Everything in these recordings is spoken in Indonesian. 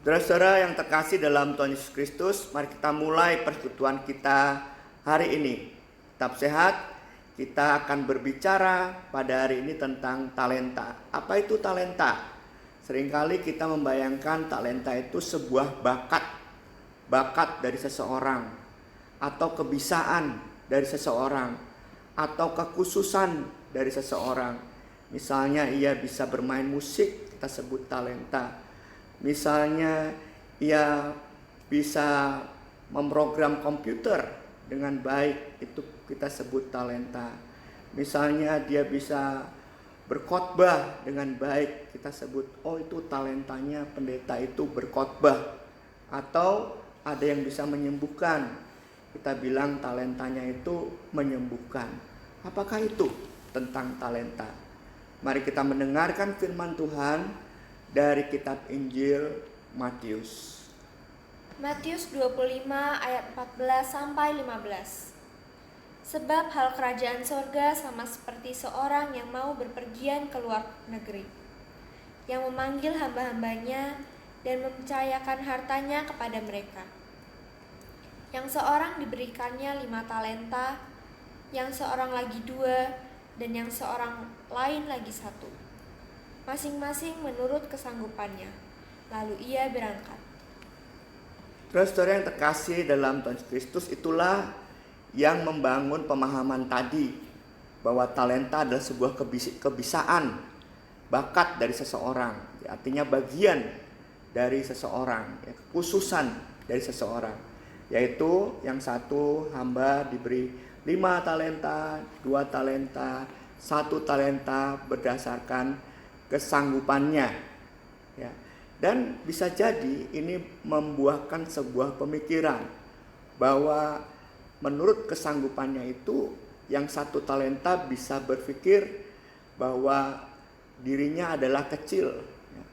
Saudara-saudara yang terkasih dalam Tuhan Yesus Kristus, mari kita mulai persekutuan kita hari ini. Tetap sehat, kita akan berbicara pada hari ini tentang talenta. Apa itu talenta? Seringkali kita membayangkan talenta itu sebuah bakat dari seseorang, atau kebisaan dari seseorang, atau kekhususan dari seseorang. Misalnya ia bisa bermain musik, kita sebut talenta. Misalnya ia bisa memprogram komputer dengan baik, itu kita sebut talenta. Misalnya dia bisa berkhotbah dengan baik, kita sebut itu talentanya pendeta itu berkhotbah. Atau ada yang bisa menyembuhkan, kita bilang talentanya itu menyembuhkan. Apakah itu tentang talenta? Mari kita mendengarkan firman Tuhan dari kitab Injil Matius. Matius 25 ayat 14 sampai 15. Sebab hal kerajaan sorga sama seperti seorang yang mau berpergian ke luar negeri, yang memanggil hamba-hambanya dan mempercayakan hartanya kepada mereka. Yang seorang diberikannya 5 talenta, yang seorang lagi 2, dan yang seorang lain lagi 1. Masing-masing menurut kesanggupannya. Lalu ia berangkat. Saudara yang terkasih dalam Tuhan Kristus, itulah yang membangun pemahaman tadi bahwa talenta adalah sebuah kebisaan, bakat dari seseorang, artinya bagian dari seseorang, kekhususan dari seseorang. Yaitu yang satu hamba diberi 5 talenta, 2 talenta, 1 talenta berdasarkan kesanggupannya, ya. Dan bisa jadi ini membuahkan sebuah pemikiran bahwa menurut kesanggupannya itu yang 1 talenta bisa berpikir bahwa dirinya adalah kecil, ya.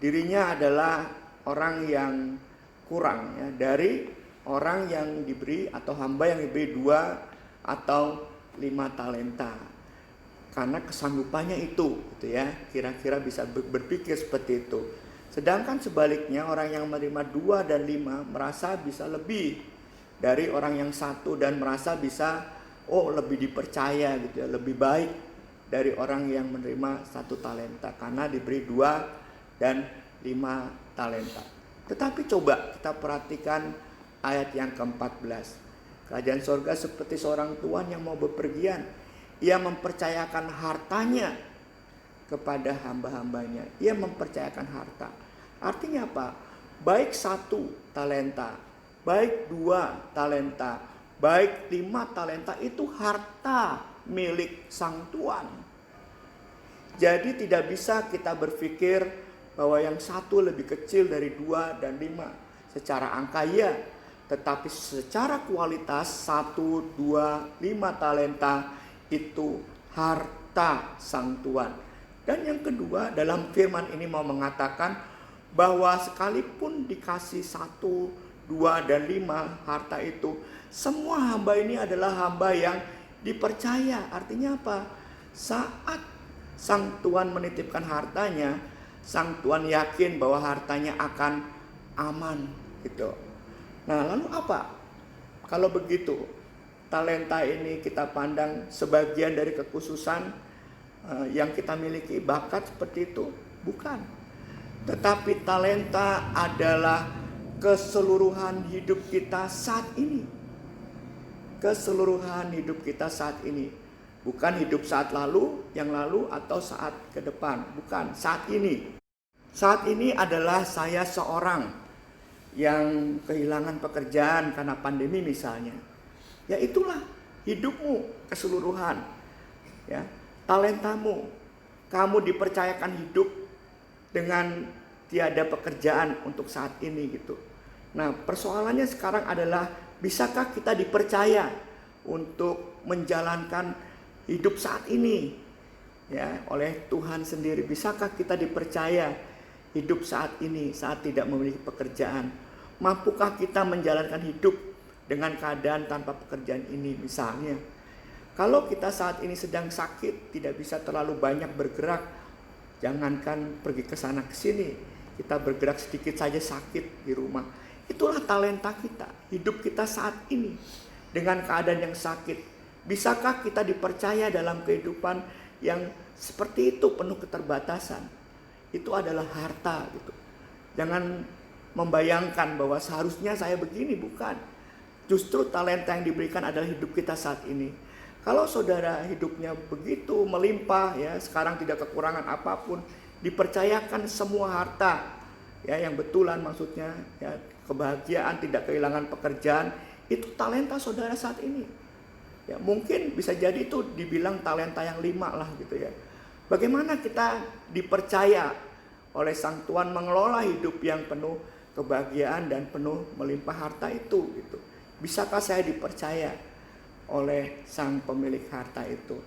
Dirinya adalah orang yang kurang, ya, dari orang yang diberi atau hamba yang diberi 2 atau 5 talenta. Karena kesanggupannya itu, gitu ya, kira-kira bisa berpikir seperti itu. Sedangkan sebaliknya orang yang menerima 2 dan 5 merasa bisa lebih dari orang yang 1 dan merasa bisa lebih dipercaya, gitu ya, lebih baik dari orang yang menerima 1 talenta karena diberi 2 dan 5 talenta. Tetapi coba kita perhatikan ayat yang ke-14. Kerajaan sorga seperti seorang tuan yang mau bepergian. Ia mempercayakan hartanya kepada hamba-hambanya. Ia mempercayakan harta. Artinya apa? Baik 1 talenta, baik 2 talenta, baik 5 talenta, itu harta milik sang tuan. Jadi tidak bisa kita berpikir bahwa yang 1 lebih kecil dari 2 dan 5. Secara angka ya, tetapi secara kualitas 1, 2, 5 talenta itu harta sang tuan. Dan yang kedua, dalam firman ini mau mengatakan bahwa sekalipun dikasih 1, 2, dan 5 harta itu, semua hamba ini adalah hamba yang dipercaya. Artinya apa? Saat sang tuan menitipkan hartanya, sang tuan yakin bahwa hartanya akan aman, gitu. Nah, lalu apa? Kalau begitu, talenta ini kita pandang sebagian dari kekhususan yang kita miliki, bakat seperti itu? Bukan. Tetapi talenta adalah keseluruhan hidup kita saat ini. Keseluruhan hidup kita saat ini. Bukan hidup saat lalu, yang lalu, atau saat ke depan. Bukan, saat ini. Saat ini adalah saya seorang yang kehilangan pekerjaan karena pandemi misalnya. Ya itulah hidupmu keseluruhan, ya, talentamu. Kamu dipercayakan hidup dengan tiada pekerjaan untuk saat ini, gitu. Nah, persoalannya sekarang adalah bisakah kita dipercaya untuk menjalankan hidup saat ini, ya, oleh Tuhan sendiri? Bisakah kita dipercaya hidup saat ini saat tidak memiliki pekerjaan? Mampukah kita menjalankan hidup dengan keadaan tanpa pekerjaan ini? Misalnya, kalau kita saat ini sedang sakit, tidak bisa terlalu banyak bergerak, jangankan pergi ke sana ke sini, kita bergerak sedikit saja sakit di rumah. Itulah talenta kita, hidup kita saat ini dengan keadaan yang sakit. Bisakah kita dipercaya dalam kehidupan yang seperti itu, penuh keterbatasan? Itu adalah harta gitu. Jangan membayangkan bahwa seharusnya saya begini, bukan. Justru talenta yang diberikan adalah hidup kita saat ini. Kalau saudara hidupnya begitu melimpah ya, sekarang tidak kekurangan apapun, dipercayakan semua harta ya, yang betulan maksudnya ya, kebahagiaan, tidak kehilangan pekerjaan, itu talenta saudara saat ini. Ya, mungkin bisa jadi itu dibilang talenta yang 5 lah gitu ya. Bagaimana kita dipercaya oleh Sang Tuhan mengelola hidup yang penuh kebahagiaan dan penuh melimpah harta itu gitu. Bisakah saya dipercaya oleh Sang pemilik harta itu?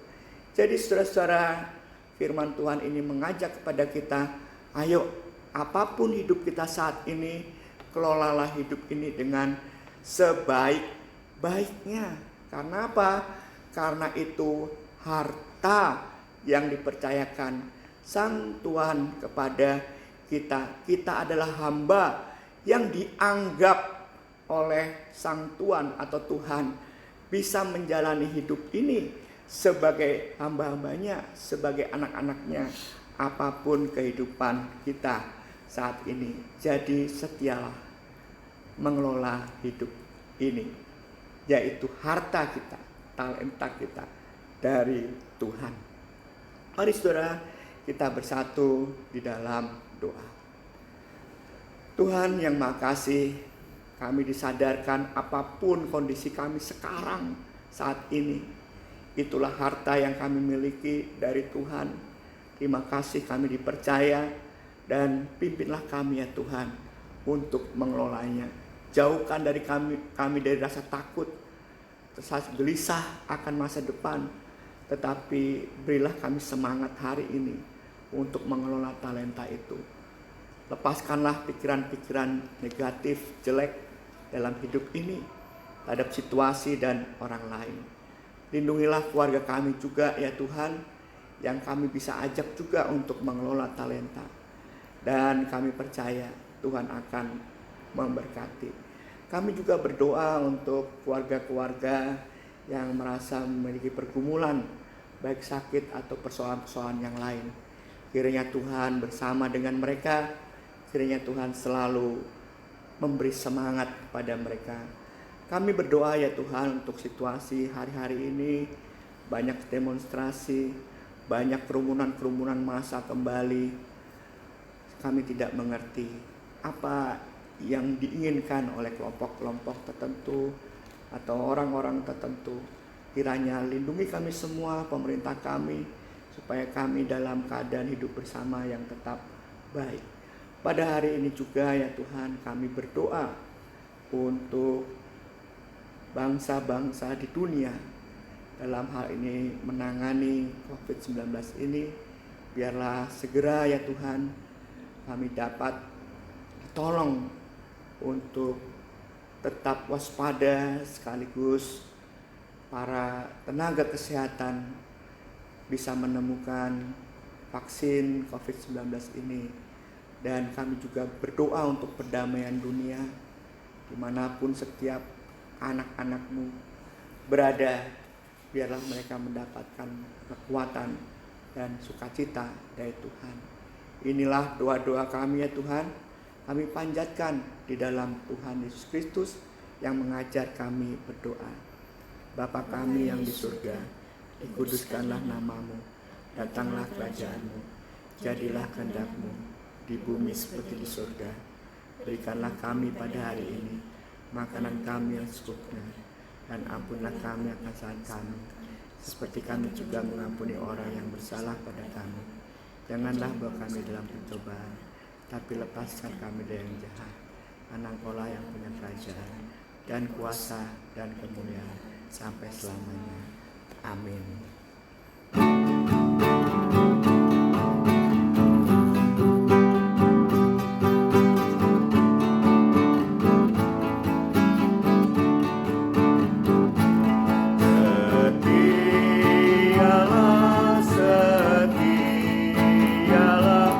Jadi saudara-saudara, firman Tuhan ini mengajak kepada kita, ayo apapun hidup kita saat ini, kelolalah hidup ini dengan sebaik-baiknya. Karena apa? Karena itu harta yang dipercayakan Sang Tuhan kepada kita. Kita adalah hamba yang dianggap oleh Sang Tuhan atau Tuhan bisa menjalani hidup ini sebagai hamba-hambanya, sebagai anak-anaknya, apapun kehidupan kita saat ini. Jadi setialah mengelola hidup ini, yaitu harta kita, talenta kita dari Tuhan. Mari saudara, kita bersatu di dalam doa. Tuhan yang Maha Kasih, kami disadarkan apapun kondisi kami sekarang saat ini, itulah harta yang kami miliki dari Tuhan. Terima kasih kami dipercaya, dan pimpinlah kami ya Tuhan untuk mengelolanya. Jauhkan dari kami dari rasa takut, rasa gelisah akan masa depan, tetapi berilah kami semangat hari ini untuk mengelola talenta itu. Lepaskanlah pikiran-pikiran negatif, jelek dalam hidup ini terhadap situasi dan orang lain. Lindungilah keluarga kami juga ya Tuhan, yang kami bisa ajak juga untuk mengelola talenta. Dan kami percaya Tuhan akan memberkati. Kami juga berdoa untuk keluarga-keluarga yang merasa memiliki pergumulan, baik sakit atau persoalan-persoalan yang lain. Kiranya Tuhan bersama dengan mereka, kiranya Tuhan selalu memberi semangat kepada mereka. Kami berdoa ya Tuhan untuk situasi hari-hari ini, banyak demonstrasi, banyak kerumunan-kerumunan massa kembali. Kami tidak mengerti apa yang diinginkan oleh kelompok-kelompok tertentu atau orang-orang tertentu. Kiranya lindungi kami semua, pemerintah kami, supaya kami dalam keadaan hidup bersama yang tetap baik. Pada hari ini juga ya Tuhan, kami berdoa untuk bangsa-bangsa di dunia dalam hal ini menangani COVID-19 ini. Biarlah segera ya Tuhan kami dapat ditolong untuk tetap waspada, sekaligus para tenaga kesehatan bisa menemukan vaksin COVID-19 ini. Dan kami juga berdoa untuk perdamaian dunia, dimanapun setiap anak-anakmu berada, biarlah mereka mendapatkan kekuatan dan sukacita dari Tuhan. Inilah doa-doa kami ya Tuhan, kami panjatkan di dalam Tuhan Yesus Kristus yang mengajar kami berdoa. Bapa kami yang di surga, dikuduskanlah namamu, datanglah kerajaanmu, jadilah kehendak-Mu di bumi seperti di surga. Berikanlah kami pada hari ini makanan kami yang secukupnya, dan ampunlah kami akan kesalahan kami, seperti kami juga mengampuni orang yang bersalah pada kami. Janganlah bawa kami dalam pencobaan, tapi lepaskan kami dari yang jahat. Karena Engkau-lah yang punya kerajaan dan kuasa dan kemuliaan sampai selamanya. Amin. Setialah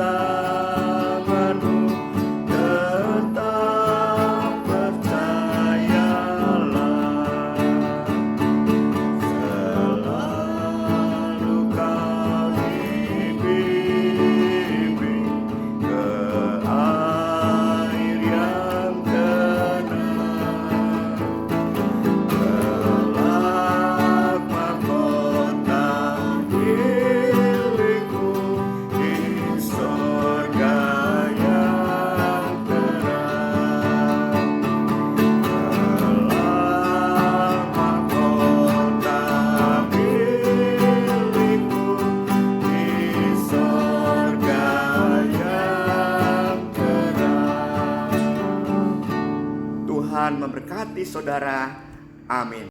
tanganmu, tetap percayalah, selalu kau dibimbing ke air yang tenang. Kelak mahkota milikku di sorga yang terang. Kelak mahkota milikku di sorga yang terang. Tuhan memberkati saudara. Amin.